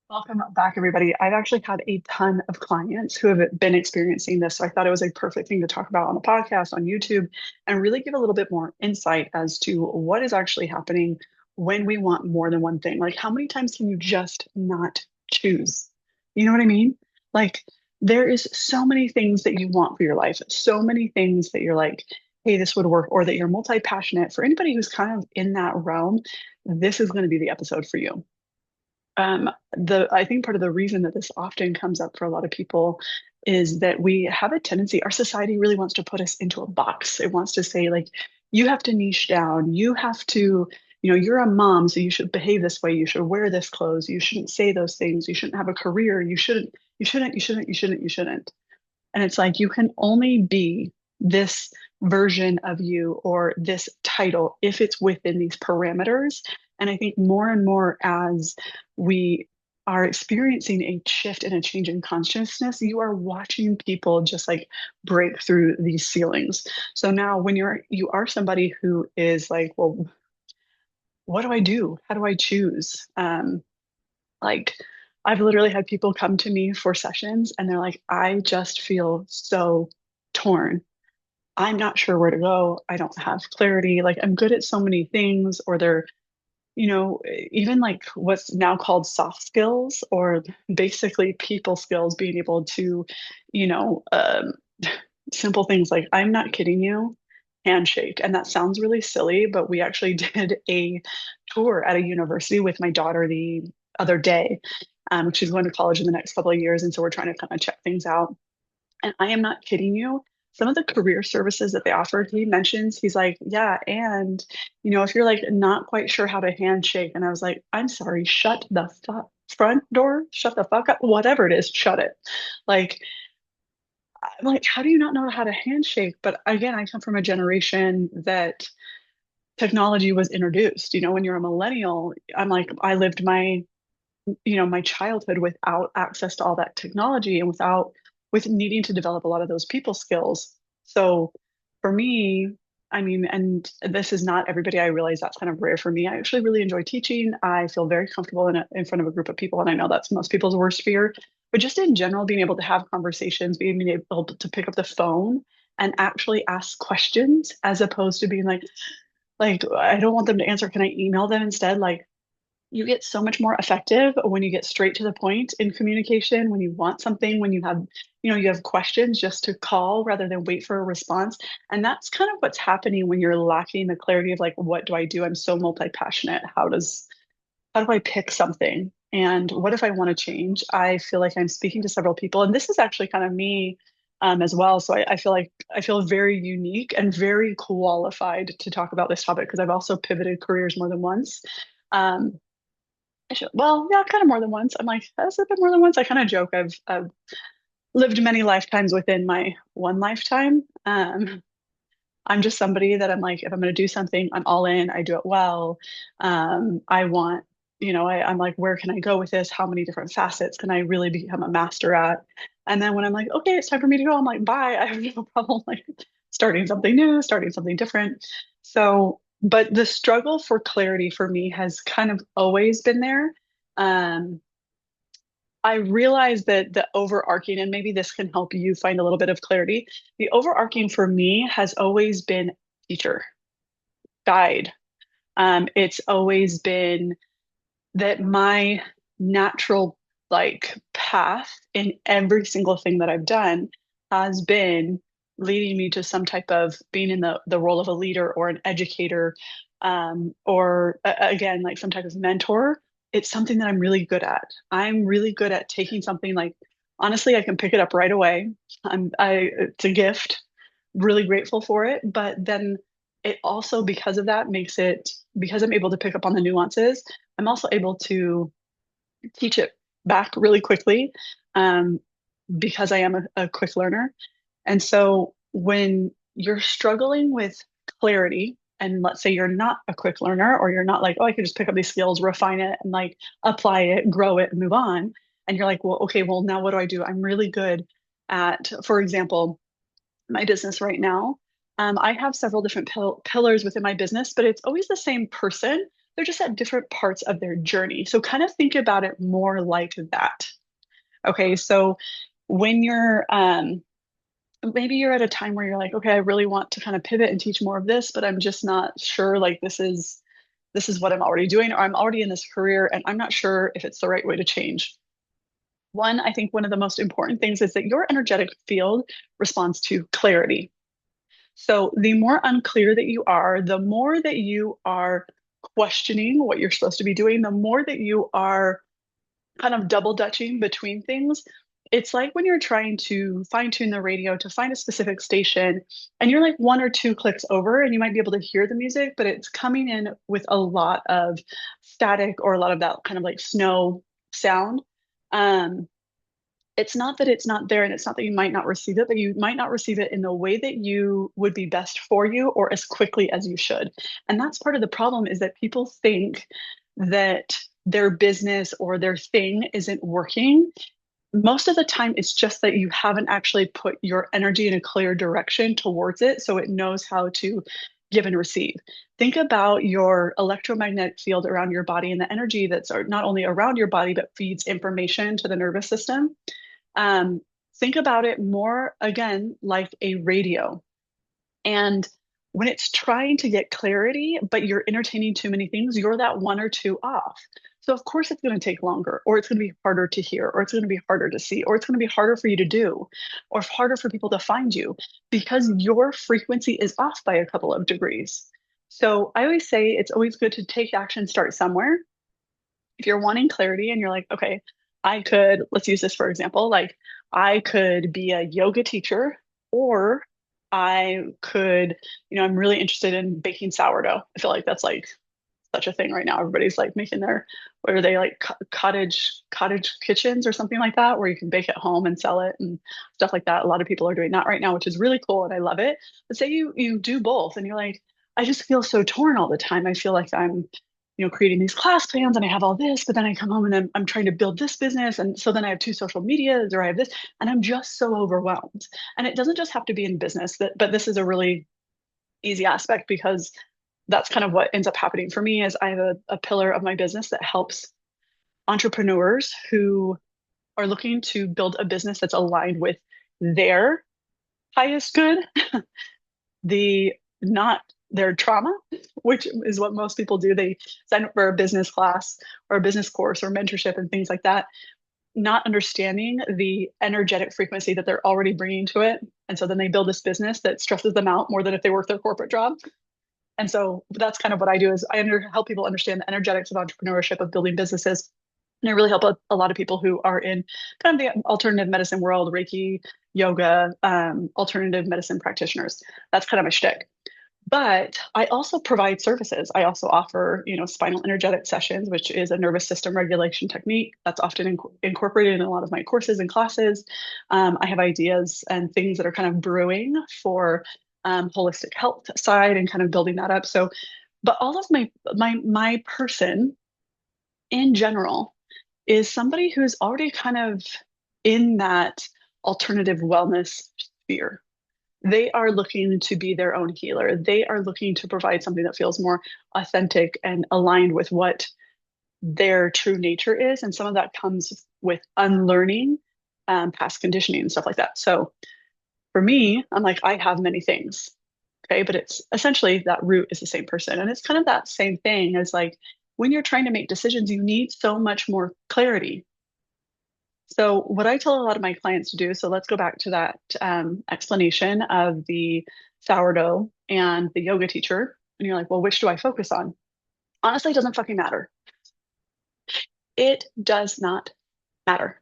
Welcome back, everybody. I've actually had a ton of clients who have been experiencing this. So I thought it was a perfect thing to talk about on the podcast, on YouTube, and really give a little bit more insight as to what is actually happening when we want more than one thing. Like, how many times can you just not choose? You know what I mean? Like, there is so many things that you want for your life, so many things that you're like, hey, this would work, or that you're multi-passionate. For anybody who's kind of in that realm, this is going to be the episode for you. I think part of the reason that this often comes up for a lot of people is that we have a tendency, our society really wants to put us into a box. It wants to say, like, you have to niche down, you have to, you're a mom, so you should behave this way, you should wear this clothes, you shouldn't say those things, you shouldn't have a career, you shouldn't. And it's like you can only be this version of you or this title if it's within these parameters. And I think more and more as we are experiencing a shift and a change in consciousness, you are watching people just like break through these ceilings. So now when you are somebody who is like, well, what do I do? How do I choose? Like I've literally had people come to me for sessions and they're like, I just feel so torn. I'm not sure where to go. I don't have clarity. Like I'm good at so many things, or they're, even like what's now called soft skills or basically people skills, being able to, you know, um, simple things like, I'm not kidding you, handshake. And that sounds really silly, but we actually did a tour at a university with my daughter the other day. She's going to college in the next couple of years. And so we're trying to kind of check things out. And I am not kidding you. Some of the career services that they offered, he mentions, he's like, yeah, and if you're like not quite sure how to handshake, and I was like, I'm sorry, shut the front door, shut the fuck up, whatever it is, shut it. Like, I'm like, how do you not know how to handshake? But again, I come from a generation that technology was introduced. When you're a millennial, I'm like, I lived my childhood without access to all that technology and with needing to develop a lot of those people skills. So for me, I mean, and this is not everybody. I realize that's kind of rare for me. I actually really enjoy teaching. I feel very comfortable in front of a group of people, and I know that's most people's worst fear. But just in general, being able to have conversations, being able to pick up the phone and actually ask questions, as opposed to being like I don't want them to answer. Can I email them instead? Like you get so much more effective when you get straight to the point in communication, when you want something, when you have questions, just to call rather than wait for a response. And that's kind of what's happening when you're lacking the clarity of like, what do I do? I'm so multi-passionate. How do I pick something? And what if I want to change? I feel like I'm speaking to several people, and this is actually kind of me as well. So I feel like I feel very unique and very qualified to talk about this topic because I've also pivoted careers more than once. Um, well, yeah, kind of more than once. I'm like, has it been more than once? I kind of joke. I've lived many lifetimes within my one lifetime. I'm just somebody that I'm like, if I'm going to do something, I'm all in. I do it well. I want, I'm like, where can I go with this? How many different facets can I really become a master at? And then when I'm like, okay, it's time for me to go, I'm like, bye. I have no problem like starting something new, starting something different. So, but the struggle for clarity for me has kind of always been there. Um, I realize that the overarching, and maybe this can help you find a little bit of clarity. The overarching for me has always been teacher, guide. It's always been that my natural like path in every single thing that I've done has been leading me to some type of being in the role of a leader or an educator, or again like some type of mentor. It's something that I'm really good at. I'm really good at taking something like honestly I can pick it up right away. It's a gift, really grateful for it, but then it also, because of that, makes it, because I'm able to pick up on the nuances, I'm also able to teach it back really quickly, um, because I am a quick learner. And so when you're struggling with clarity, and let's say you're not a quick learner, or you're not like, oh, I could just pick up these skills, refine it, and like apply it, grow it, and move on. And you're like, well, okay, well, now what do I do? I'm really good at, for example, my business right now. I have several different pillars within my business, but it's always the same person. They're just at different parts of their journey. So kind of think about it more like that. Okay, so when you're maybe you're at a time where you're like, okay, I really want to kind of pivot and teach more of this, but I'm just not sure like this is what I'm already doing, or I'm already in this career and I'm not sure if it's the right way to change. One, I think one of the most important things is that your energetic field responds to clarity. So the more unclear that you are, the more that you are questioning what you're supposed to be doing, the more that you are kind of double dutching between things. It's like when you're trying to fine tune the radio to find a specific station and you're like one or two clicks over and you might be able to hear the music, but it's coming in with a lot of static or a lot of that kind of like snow sound. Um, it's not that it's not there and it's not that you might not receive it, but you might not receive it in the way that you would be best for you or as quickly as you should. And that's part of the problem is that people think that their business or their thing isn't working. Most of the time, it's just that you haven't actually put your energy in a clear direction towards it so it knows how to give and receive. Think about your electromagnetic field around your body and the energy that's not only around your body, but feeds information to the nervous system. Um, think about it more again like a radio. And when it's trying to get clarity, but you're entertaining too many things, you're that one or two off. So, of course, it's going to take longer, or it's going to be harder to hear, or it's going to be harder to see, or it's going to be harder for you to do, or harder for people to find you because your frequency is off by a couple of degrees. So, I always say it's always good to take action, start somewhere. If you're wanting clarity and you're like, okay, let's use this for example, like I could be a yoga teacher or I could, I'm really interested in baking sourdough. I feel like that's like such a thing right now. Everybody's like making what are they like cottage kitchens or something like that, where you can bake at home and sell it and stuff like that. A lot of people are doing that right now, which is really cool and I love it. But say you do both and you're like, I just feel so torn all the time. I feel like I'm creating these class plans and I have all this, but then I come home and I'm trying to build this business. And so then I have two social medias or I have this, and I'm just so overwhelmed. And it doesn't just have to be in business, but this is a really easy aspect because that's kind of what ends up happening for me is I have a pillar of my business that helps entrepreneurs who are looking to build a business that's aligned with their highest good, the not their trauma, which is what most people do. They sign up for a business class or a business course or mentorship and things like that, not understanding the energetic frequency that they're already bringing to it. And so then they build this business that stresses them out more than if they work their corporate job. And so that's kind of what I do is help people understand the energetics of entrepreneurship, of building businesses. And I really help a lot of people who are in kind of the alternative medicine world, Reiki, yoga, alternative medicine practitioners. That's kind of my shtick. But I also provide services. I also offer, spinal energetic sessions, which is a nervous system regulation technique that's often incorporated in a lot of my courses and classes. I have ideas and things that are kind of brewing for holistic health side and kind of building that up. So, but all of my person in general is somebody who's already kind of in that alternative wellness sphere. They are looking to be their own healer. They are looking to provide something that feels more authentic and aligned with what their true nature is. And some of that comes with unlearning past conditioning and stuff like that. So for me, I'm like, I have many things. Okay. But it's essentially that root is the same person. And it's kind of that same thing as like when you're trying to make decisions, you need so much more clarity. So what I tell a lot of my clients to do, so let's go back to that explanation of the sourdough and the yoga teacher. And you're like, well, which do I focus on? Honestly, it doesn't fucking matter. It does not matter.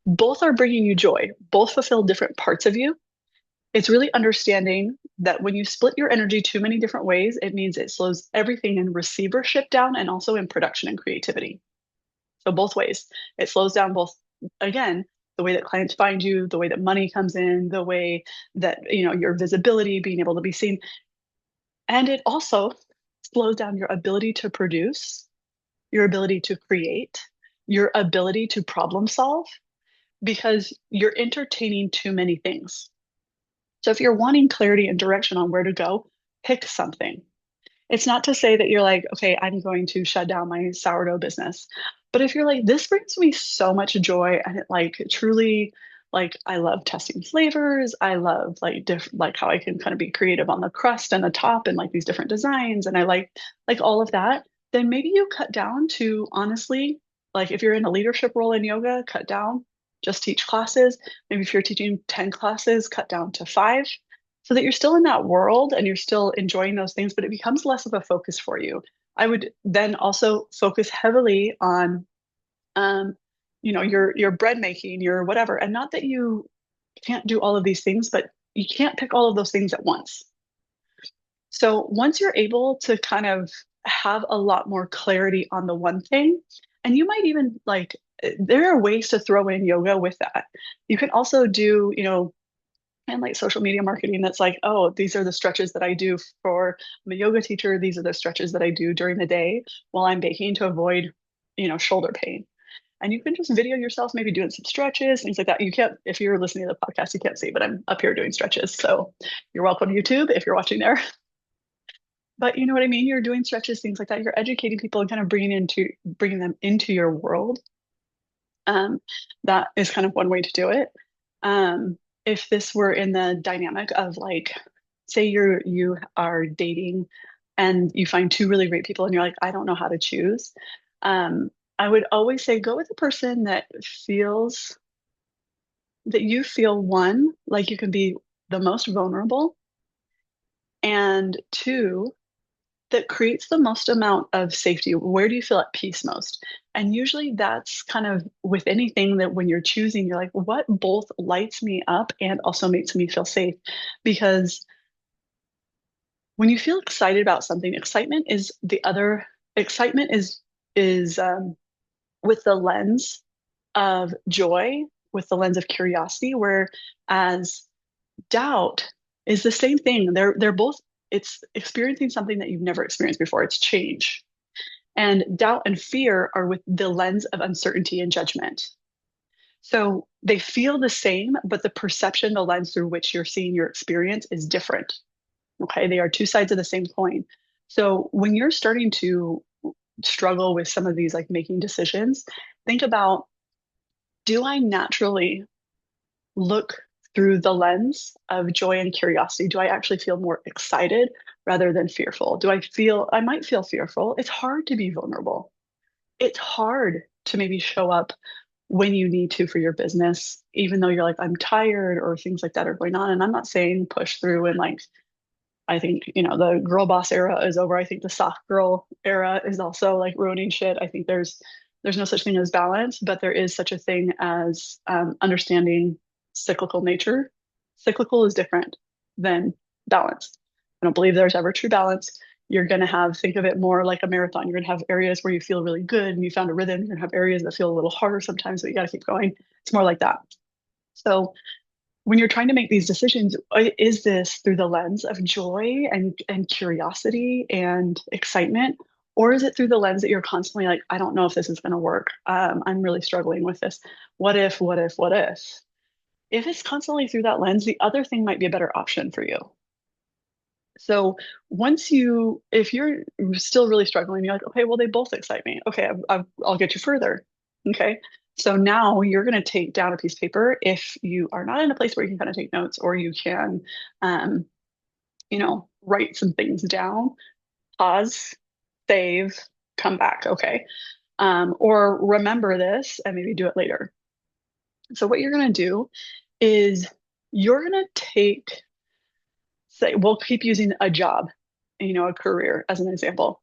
Both are bringing you joy. Both fulfill different parts of you. It's really understanding that when you split your energy too many different ways, it means it slows everything in receivership down and also in production and creativity. So both ways. It slows down both, again, the way that clients find you, the way that money comes in, the way that, your visibility, being able to be seen. And it also slows down your ability to produce, your ability to create, your ability to problem solve, because you're entertaining too many things. So if you're wanting clarity and direction on where to go, pick something. It's not to say that you're like, okay, I'm going to shut down my sourdough business. But if you're like, this brings me so much joy and it like truly like I love testing flavors. I love like like how I can kind of be creative on the crust and the top and like these different designs and I like all of that, then maybe you cut down to honestly, like if you're in a leadership role in yoga, cut down, just teach classes. Maybe if you're teaching 10 classes, cut down to 5 so that you're still in that world and you're still enjoying those things, but it becomes less of a focus for you. I would then also focus heavily on, um, your bread making, your whatever, and not that you can't do all of these things, but you can't pick all of those things at once. So once you're able to kind of have a lot more clarity on the one thing, and you might even like, there are ways to throw in yoga with that. You can also do, and like social media marketing that's like, oh, these are the stretches that I do for I'm a yoga teacher. These are the stretches that I do during the day while I'm baking to avoid, shoulder pain. And you can just video yourself maybe doing some stretches, things like that. You can't, if you're listening to the podcast, you can't see, but I'm up here doing stretches. So you're welcome to YouTube if you're watching there. But you know what I mean? You're doing stretches, things like that. You're educating people and kind of bringing them into your world. Um, that is kind of one way to do it. If this were in the dynamic of like, say you are dating and you find two really great people and you're like, I don't know how to choose. I would always say go with a person that feels that you feel one, like you can be the most vulnerable, and two, that creates the most amount of safety. Where do you feel at peace most? And usually that's kind of with anything that when you're choosing, you're like, what both lights me up and also makes me feel safe? Because when you feel excited about something, excitement is with the lens of joy, with the lens of curiosity, whereas doubt is the same thing. They're both, it's experiencing something that you've never experienced before. It's change. And doubt and fear are with the lens of uncertainty and judgment. So they feel the same, but the perception, the lens through which you're seeing your experience is different. Okay. They are two sides of the same coin. So when you're starting to struggle with some of these, like making decisions, think about, do I naturally look through the lens of joy and curiosity? Do I actually feel more excited rather than fearful? I might feel fearful. It's hard to be vulnerable. It's hard to maybe show up when you need to for your business, even though you're like, I'm tired or things like that are going on. And I'm not saying push through and like, I think, the girl boss era is over. I think the soft girl era is also like ruining shit. I think there's no such thing as balance, but there is such a thing as understanding cyclical nature. Cyclical is different than balance. I don't believe there's ever true balance. You're going to think of it more like a marathon. You're going to have areas where you feel really good and you found a rhythm. You're going to have areas that feel a little harder sometimes, but you got to keep going. It's more like that. So when you're trying to make these decisions, is this through the lens of joy and curiosity and excitement? Or is it through the lens that you're constantly like, I don't know if this is going to work. I'm really struggling with this. What if, what if, what if? If it's constantly through that lens, the other thing might be a better option for you. So if you're still really struggling, you're like, okay, well, they both excite me. Okay, I'll get you further. Okay. So now you're going to take down a piece of paper if you are not in a place where you can kind of take notes or you can, um, write some things down, pause, save, come back. Okay. Or remember this and maybe do it later. So what you're going to do is you're going to say, we'll keep using a job, a career as an example.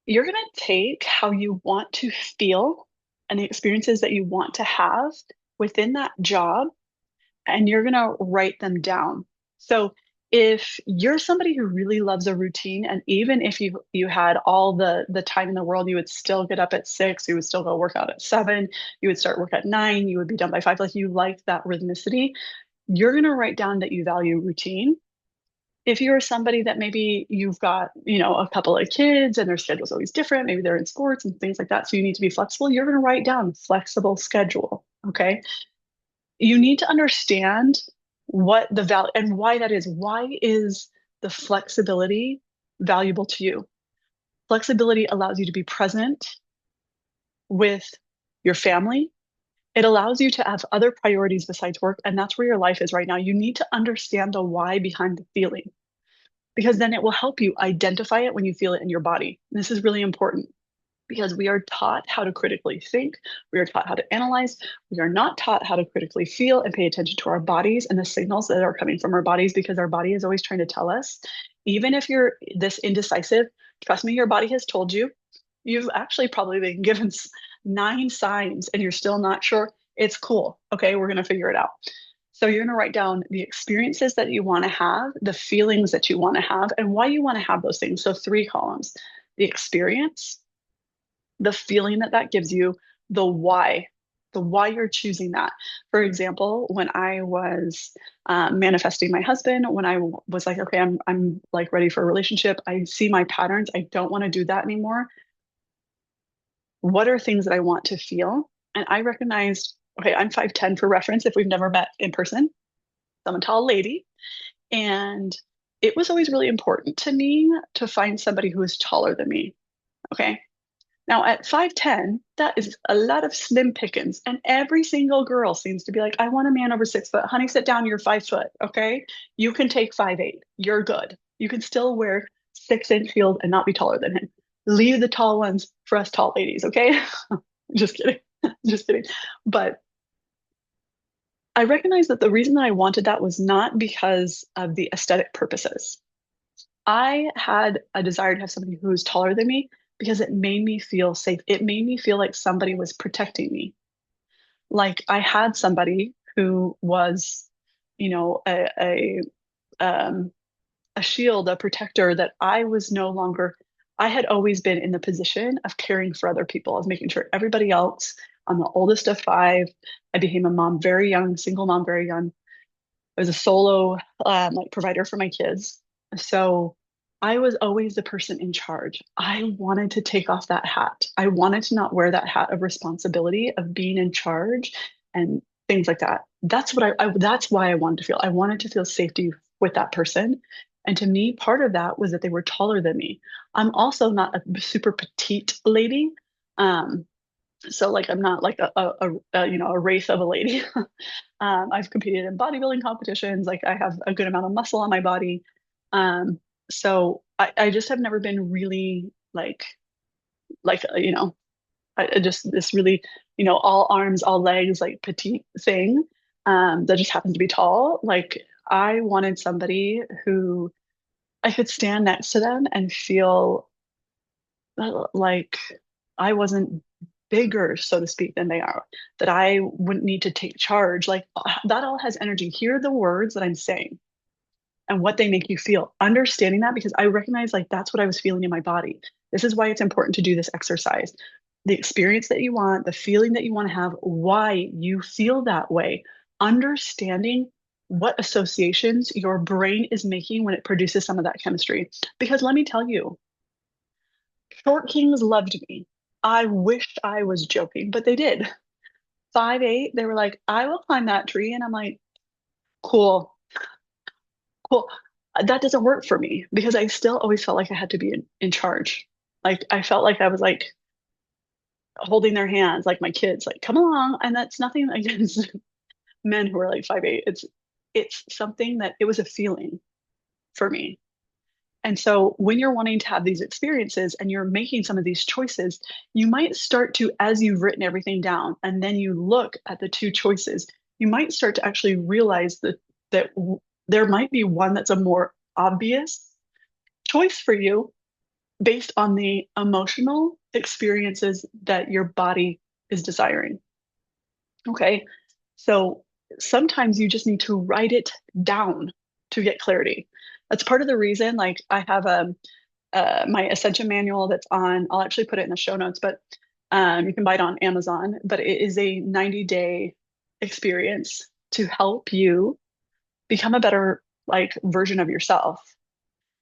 You're going to take how you want to feel and the experiences that you want to have within that job, and you're going to write them down. So if you're somebody who really loves a routine, and even if you had all the time in the world, you would still get up at 6, you would still go work out at 7, you would start work at 9, you would be done by 5, like you like that rhythmicity, you're going to write down that you value routine. If you're somebody that maybe you've got, a couple of kids and their schedule's always different, maybe they're in sports and things like that, so you need to be flexible, you're going to write down flexible schedule. Okay. You need to understand what the value and why that is. Why is the flexibility valuable to you. Flexibility allows you to be present with your family. It allows you to have other priorities besides work, and that's where your life is right now. You need to understand the why behind the feeling because then it will help you identify it when you feel it in your body. This is really important because we are taught how to critically think, we are taught how to analyze, we are not taught how to critically feel and pay attention to our bodies and the signals that are coming from our bodies because our body is always trying to tell us, even if you're this indecisive, trust me, your body has told you. You've actually probably been given 9 signs and you're still not sure. It's cool. Okay, we're going to figure it out. So you're going to write down the experiences that you want to have, the feelings that you want to have, and why you want to have those things. So 3 columns: the experience, the feeling that that gives you, the why you're choosing that. For example, when I was manifesting my husband, when I was like, okay, I'm like ready for a relationship. I see my patterns. I don't want to do that anymore. What are things that I want to feel? And I recognized, okay, I'm 5'10" for reference if we've never met in person. I'm a tall lady. And it was always really important to me to find somebody who is taller than me. Okay. Now at 5'10", that is a lot of slim pickings. And every single girl seems to be like, I want a man over 6 foot. Honey, sit down, you're 5 foot. Okay. You can take 5'8". You're good. You can still wear 6-inch heels and not be taller than him. Leave the tall ones for us tall ladies, okay? Just kidding. Just kidding. But I recognized that the reason that I wanted that was not because of the aesthetic purposes. I had a desire to have somebody who was taller than me because it made me feel safe. It made me feel like somebody was protecting me. Like I had somebody who was, you know, um, a shield, a protector that I was no longer, I had always been in the position of caring for other people, of making sure everybody else, I'm the oldest of 5. I became a mom very young, single mom very young. I was a solo like provider for my kids. So I was always the person in charge. I wanted to take off that hat. I wanted to not wear that hat of responsibility of being in charge and things like that. That's what that's why I wanted to feel. I wanted to feel safety with that person. And to me, part of that was that they were taller than me. I'm also not a super petite lady. Um, so like I'm not like a wraith of a lady. I've competed in bodybuilding competitions. Like I have a good amount of muscle on my body. So I just have never been really I just this really, all arms, all legs, like petite thing that just happens to be tall. Like I wanted somebody who I could stand next to them and feel like I wasn't bigger, so to speak, than they are, that I wouldn't need to take charge. Like that all has energy. Hear the words that I'm saying and what they make you feel. Understanding that because I recognize like that's what I was feeling in my body. This is why it's important to do this exercise. The experience that you want, the feeling that you want to have, why you feel that way, understanding what associations your brain is making when it produces some of that chemistry. Because let me tell you, short kings loved me. I wished I was joking, but they did. 5'8", they were like, I will climb that tree. And I'm like, cool, cool. That doesn't work for me because I still always felt like I had to be in charge. Like I felt like I was like holding their hands, like my kids, like, come along. And that's nothing against men who are like 5'8". It's something that it was a feeling for me. And so when you're wanting to have these experiences and you're making some of these choices, you might start to, as you've written everything down, and then you look at the 2 choices, you might start to actually realize that there might be one that's a more obvious choice for you based on the emotional experiences that your body is desiring. Okay. So sometimes you just need to write it down to get clarity. That's part of the reason, like I have my Ascension manual that's on, I'll actually put it in the show notes, but you can buy it on Amazon, but it is a 90-day experience to help you become a better like version of yourself.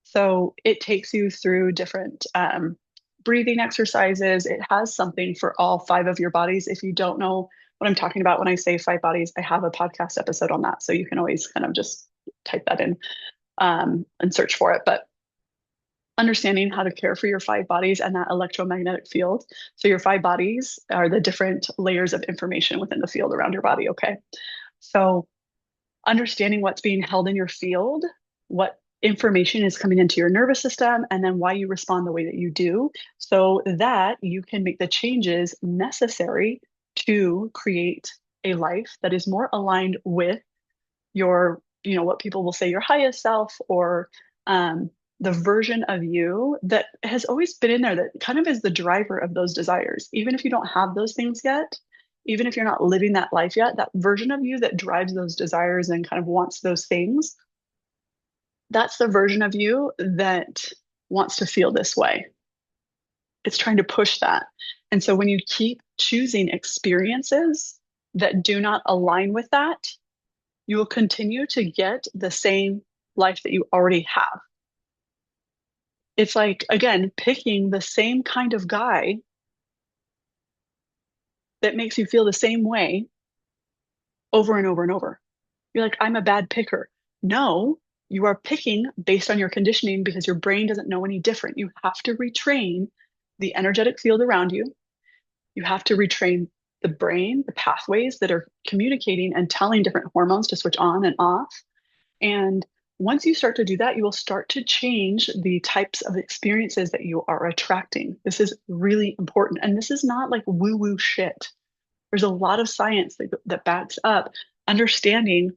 So it takes you through different breathing exercises. It has something for all 5 of your bodies. If you don't know what I'm talking about when I say 5 bodies, I have a podcast episode on that. So you can always kind of just type that in and search for it. But understanding how to care for your five bodies and that electromagnetic field. So your five bodies are the different layers of information within the field around your body. Okay. So understanding what's being held in your field, what information is coming into your nervous system, and then why you respond the way that you do, so that you can make the changes necessary to create a life that is more aligned with your, what people will say your highest self, or um, the version of you that has always been in there that kind of is the driver of those desires. Even if you don't have those things yet, even if you're not living that life yet, that version of you that drives those desires and kind of wants those things, that's the version of you that wants to feel this way. It's trying to push that. And so when you keep choosing experiences that do not align with that, you will continue to get the same life that you already have. It's like, again, picking the same kind of guy that makes you feel the same way over and over and over. You're like, I'm a bad picker. No, you are picking based on your conditioning because your brain doesn't know any different. You have to retrain the energetic field around you. You have to retrain the brain, the pathways that are communicating and telling different hormones to switch on and off. And once you start to do that, you will start to change the types of experiences that you are attracting. This is really important. And this is not like woo woo shit. There's a lot of science that backs up understanding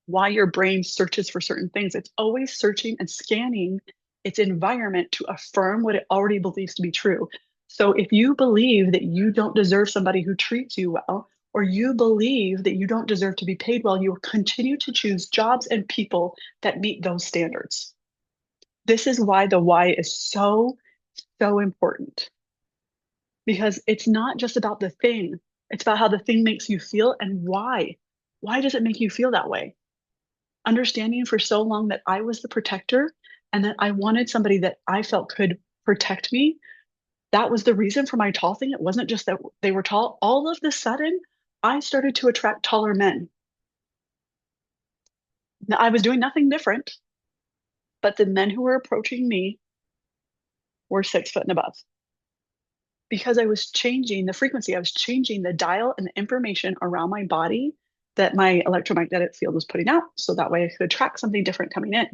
why your brain searches for certain things. It's always searching and scanning its environment to affirm what it already believes to be true. So if you believe that you don't deserve somebody who treats you well, or you believe that you don't deserve to be paid well, you will continue to choose jobs and people that meet those standards. This is why the why is so, so important, because it's not just about the thing. It's about how the thing makes you feel and why. Why does it make you feel that way? Understanding for so long that I was the protector and that I wanted somebody that I felt could protect me. That was the reason for my tall thing. It wasn't just that they were tall. All of the sudden, I started to attract taller men. Now, I was doing nothing different, but the men who were approaching me were 6 foot and above because I was changing the frequency. I was changing the dial and the information around my body that my electromagnetic field was putting out. So that way I could attract something different coming in.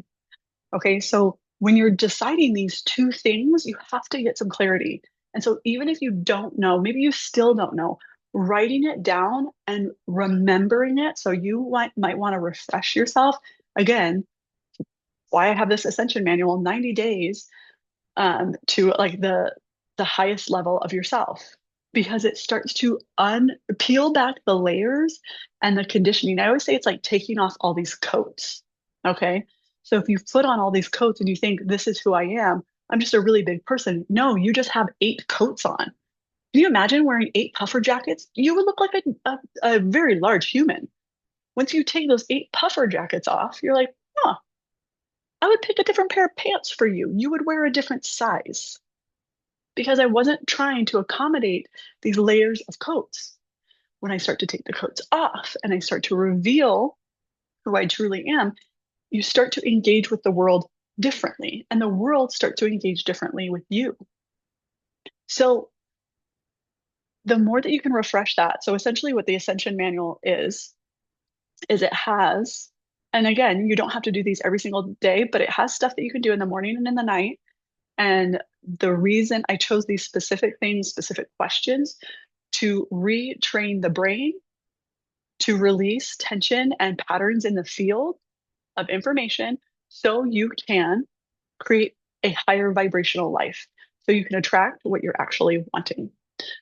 Okay. So when you're deciding these two things, you have to get some clarity. And so even if you don't know, maybe you still don't know, writing it down and remembering it. So you might want to refresh yourself. Again, why I have this ascension manual, 90 days to like the highest level of yourself, because it starts to peel back the layers and the conditioning. I always say it's like taking off all these coats. Okay. So if you put on all these coats and you think this is who I am, I'm just a really big person. No, you just have 8 coats on. Can you imagine wearing 8 puffer jackets? You would look like a very large human. Once you take those 8 puffer jackets off, you're like, huh, I would pick a different pair of pants for you. You would wear a different size because I wasn't trying to accommodate these layers of coats. When I start to take the coats off and I start to reveal who I truly am, you start to engage with the world differently, and the world starts to engage differently with you. So the more that you can refresh that, so essentially what the Ascension Manual is it has, and again, you don't have to do these every single day, but it has stuff that you can do in the morning and in the night. And the reason I chose these specific things, specific questions, to retrain the brain to release tension and patterns in the field of information so you can create a higher vibrational life, so you can attract what you're actually wanting.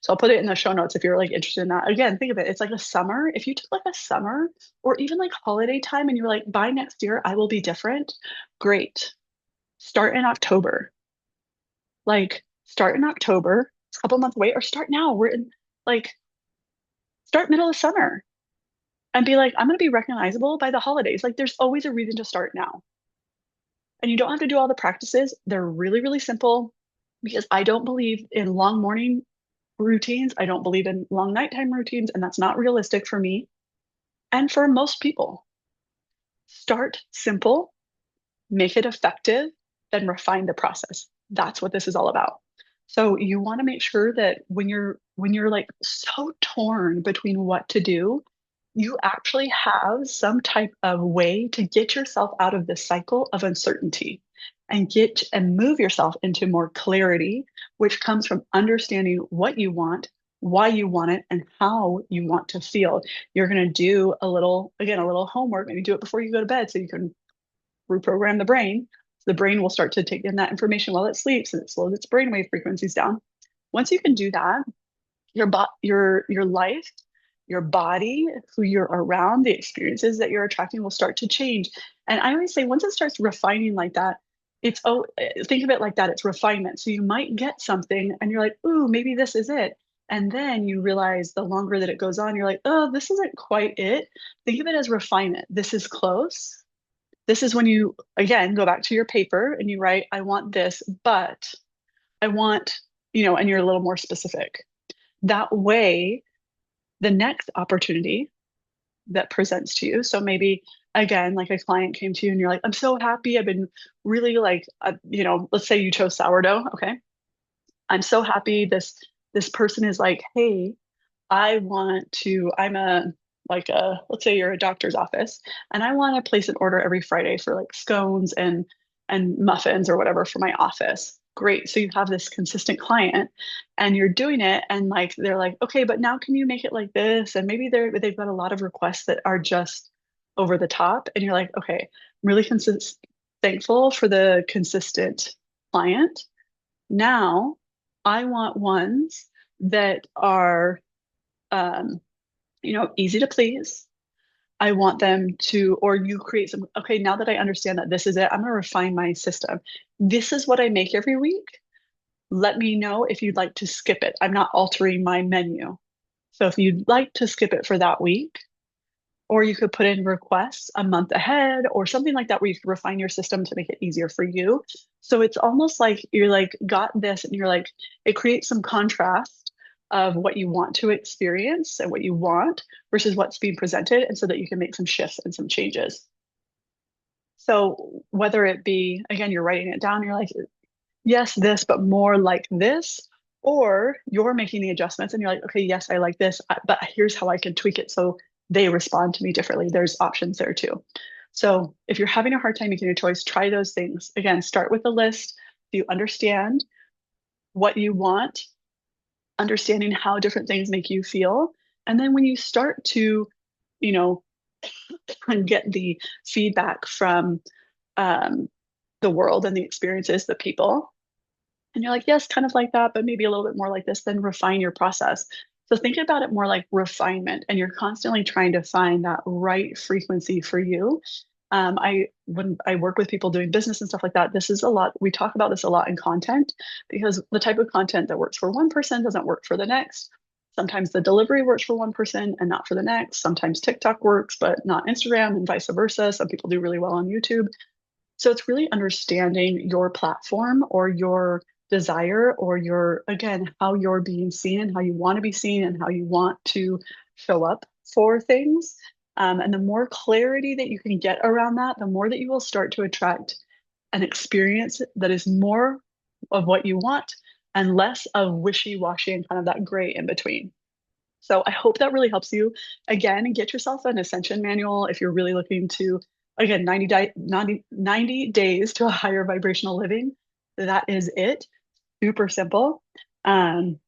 So I'll put it in the show notes if you're like interested in that. Again, think of it. It's like a summer. If you took like a summer or even like holiday time and you were like, by next year, I will be different. Great. Start in October. Like start in October, it's a couple months away, or start now. We're in like start middle of summer and be like, I'm going to be recognizable by the holidays. Like there's always a reason to start now. And you don't have to do all the practices. They're really, really simple because I don't believe in long morning routines. I don't believe in long nighttime routines, and that's not realistic for me and for most people. Start simple, make it effective, then refine the process. That's what this is all about. So you want to make sure that when you're like so torn between what to do, you actually have some type of way to get yourself out of the cycle of uncertainty and get and move yourself into more clarity, which comes from understanding what you want, why you want it, and how you want to feel. You're going to do again, a little homework. Maybe do it before you go to bed so you can reprogram the brain. So the brain will start to take in that information while it sleeps and it slows its brainwave frequencies down. Once you can do that, your life, your body, who you're around, the experiences that you're attracting will start to change. And I always say, once it starts refining like that, think of it like that. It's refinement. So you might get something and you're like, ooh, maybe this is it. And then you realize the longer that it goes on, you're like, oh, this isn't quite it. Think of it as refinement. This is close. This is when you, again, go back to your paper and you write, I want this, but I want, and you're a little more specific. That way, the next opportunity that presents to you. So maybe again, like a client came to you and you're like, I'm so happy. I've been really like, let's say you chose sourdough. Okay. I'm so happy. This person is like, hey, I'm let's say you're a doctor's office and I want to place an order every Friday for like scones and muffins or whatever for my office. Great. So you have this consistent client and you're doing it and like they're like, okay, but now can you make it like this? And maybe they've got a lot of requests that are just over the top. And you're like, okay, I'm really thankful for the consistent client. Now I want ones that are easy to please. I want them to, or you create some, okay, now that I understand that this is it, I'm going to refine my system. This is what I make every week. Let me know if you'd like to skip it. I'm not altering my menu. So if you'd like to skip it for that week, or you could put in requests a month ahead or something like that where you could refine your system to make it easier for you. So it's almost like you're like, got this, and you're like, it creates some contrast of what you want to experience and what you want versus what's being presented, and so that you can make some shifts and some changes. So whether it be, again, you're writing it down, you're like, yes, this, but more like this, or you're making the adjustments and you're like, okay, yes, I like this, but here's how I can tweak it so they respond to me differently. There's options there too. So if you're having a hard time making a choice, try those things. Again, start with a list. You understand what you want, understanding how different things make you feel. And then when you start to, get the feedback from the world and the experiences, the people, and you're like, yes, kind of like that, but maybe a little bit more like this, then refine your process. So think about it more like refinement, and you're constantly trying to find that right frequency for you. When I work with people doing business and stuff like that, this is a lot. We talk about this a lot in content because the type of content that works for one person doesn't work for the next. Sometimes the delivery works for one person and not for the next. Sometimes TikTok works, but not Instagram, and vice versa. Some people do really well on YouTube. So it's really understanding your platform or your desire or again, how you're being seen and how you want to be seen and how you want to show up for things. And the more clarity that you can get around that, the more that you will start to attract an experience that is more of what you want and less of wishy-washy and kind of that gray in between. So I hope that really helps you. Again, get yourself an Ascension manual if you're really looking to, again, 90 days to a higher vibrational living. That is it. Super simple. And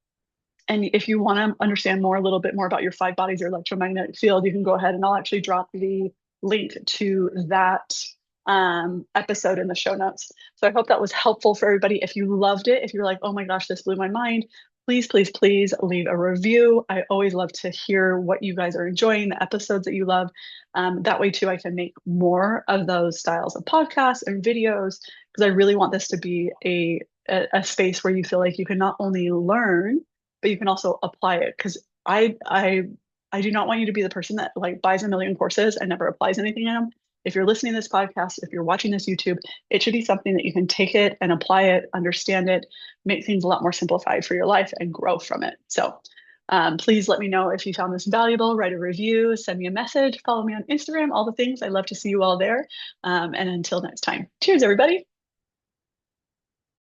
if you want to understand a little bit more about your five bodies or electromagnetic field, you can go ahead and I'll actually drop the link to that episode in the show notes. So I hope that was helpful for everybody. If you loved it, if you're like, oh my gosh, this blew my mind, please, please, please leave a review. I always love to hear what you guys are enjoying, the episodes that you love. That way too, I can make more of those styles of podcasts and videos because I really want this to be a space where you feel like you can not only learn, but you can also apply it. Because I do not want you to be the person that like buys a million courses and never applies anything in them. If you're listening to this podcast, if you're watching this YouTube, it should be something that you can take it and apply it, understand it, make things a lot more simplified for your life and grow from it. So please let me know if you found this valuable, write a review, send me a message, follow me on Instagram, all the things. I love to see you all there. And until next time, cheers, everybody.